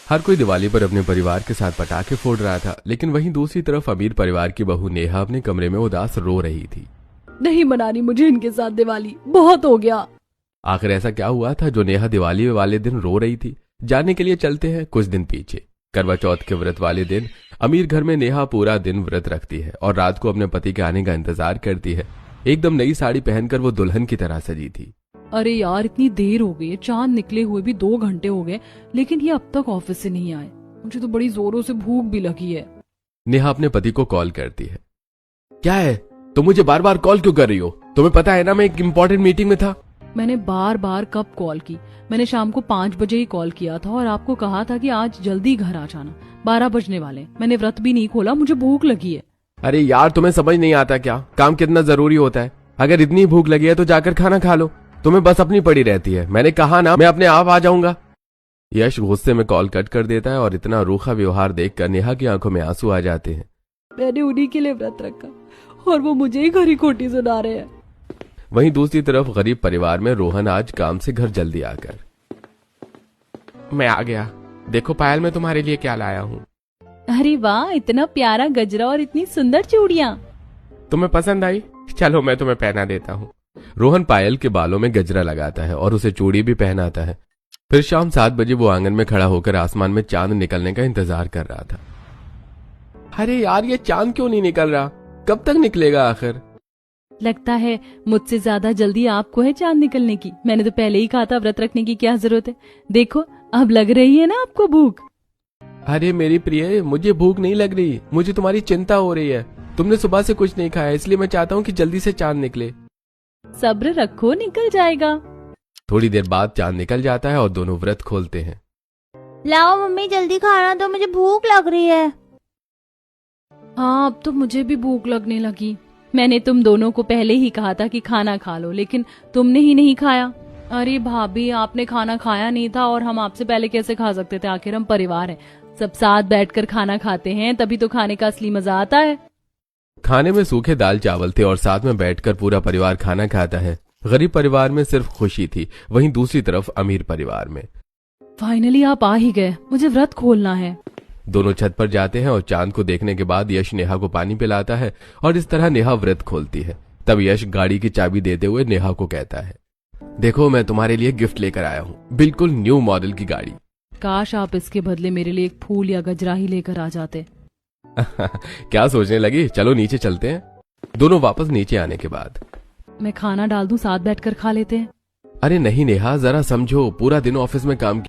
हर कोई दिवाली पर अपने परिवार के साथ पटाखे फोड़ रहा था, लेकिन वहीं दूसरी तरफ अमीर परिवार की बहू नेहा अपने कमरे में उदास रो रही थी। नहीं मनानी मुझे इनके साथ दिवाली, बहुत हो गया। आखिर ऐसा क्या हुआ था जो नेहा दिवाली वाले दिन रो रही थी? जानने के लिए चलते हैं कुछ दिन पीछे। करवा चौथ के व्रत वाले दिन अमीर घर में नेहा पूरा दिन व्रत रखती है और रात को अपने पति के आने का इंतजार करती है। एकदम नई साड़ी पहनकर वो दुल्हन की तरह सजी थी। अरे यार इतनी देर हो गई है, चांद निकले हुए भी 2 घंटे हो गए, लेकिन ये अब तक ऑफिस से नहीं आए। मुझे तो बड़ी जोरों से भूख भी लगी है। नेहा अपने पति को कॉल करती है। क्या है, तुम मुझे बार बार कॉल क्यों कर रही हो? तुम्हें पता है ना मैं एक इम्पोर्टेंट मीटिंग में था। मैंने बार बार कब कॉल की? मैंने शाम को 5 बजे ही कॉल किया था और आपको कहा था कि आज जल्दी घर आ जाना। 12 बजने वाले, मैंने व्रत भी नहीं खोला, मुझे भूख लगी है। अरे यार तुम्हें समझ नहीं आता क्या? काम कितना जरूरी होता है। अगर इतनी भूख लगी है तो जाकर खाना खा लो। तुम्हें बस अपनी पड़ी रहती है। मैंने कहा ना मैं अपने आप आ जाऊंगा। यश गुस्से में कॉल कट कर देता है और इतना रूखा व्यवहार देखकर नेहा की आंखों में आंसू आ जाते हैं। मैंने उन्हीं के लिए व्रत रखा और वो मुझे ही खरी खोटी सुना रहे हैं। वहीं दूसरी तरफ गरीब परिवार में रोहन आज काम से घर जल्दी आकर, मैं आ गया, देखो पायल मैं तुम्हारे लिए क्या लाया हूँ। अरे वाह, इतना प्यारा गजरा और इतनी सुंदर चूड़ियाँ। तुम्हें पसंद आई? चलो मैं तुम्हें पहना देता हूँ। रोहन पायल के बालों में गजरा लगाता है और उसे चूड़ी भी पहनाता है। फिर शाम 7 बजे वो आंगन में खड़ा होकर आसमान में चांद निकलने का इंतजार कर रहा था। अरे यार ये चांद क्यों नहीं निकल रहा? कब तक निकलेगा आखिर? लगता है मुझसे ज्यादा जल्दी आपको है चांद निकलने की। मैंने तो पहले ही कहा था व्रत रखने की क्या जरूरत है। देखो अब लग रही है ना आपको भूख। अरे मेरी प्रिय, मुझे भूख नहीं लग रही, मुझे तुम्हारी चिंता हो रही है। तुमने सुबह से कुछ नहीं खाया, इसलिए मैं चाहता हूँ कि जल्दी से चांद निकले। सब्र रखो, निकल जाएगा। थोड़ी देर बाद चांद निकल जाता है और दोनों व्रत खोलते हैं। लाओ मम्मी जल्दी खाना दो, मुझे भूख लग रही है। हाँ अब तो मुझे भी भूख लगने लगी। मैंने तुम दोनों को पहले ही कहा था कि खाना खा लो, लेकिन तुमने ही नहीं खाया। अरे भाभी आपने खाना खाया नहीं था और हम आपसे पहले कैसे खा सकते थे? आखिर हम परिवार हैं, सब साथ बैठकर खाना खाते हैं, तभी तो खाने का असली मजा आता है। खाने में सूखे दाल चावल थे और साथ में बैठकर पूरा परिवार खाना खाता है। गरीब परिवार में सिर्फ खुशी थी, वहीं दूसरी तरफ अमीर परिवार में। फाइनली आप आ ही गए, मुझे व्रत खोलना है। दोनों छत पर जाते हैं और चांद को देखने के बाद यश नेहा को पानी पिलाता है और इस तरह नेहा व्रत खोलती है। तब यश गाड़ी की चाबी देते हुए नेहा को कहता है, देखो मैं तुम्हारे लिए गिफ्ट लेकर आया हूँ, बिल्कुल न्यू मॉडल की गाड़ी। काश आप इसके बदले मेरे लिए एक फूल या गजरा ही लेकर आ जाते। क्या सोचने लगी? चलो नीचे चलते हैं। दोनों वापस नीचे आने के बाद, मैं खाना डाल दूं, साथ बैठकर खा लेते हैं। अरे नहीं नेहा, जरा समझो, पूरा दिन ऑफिस में काम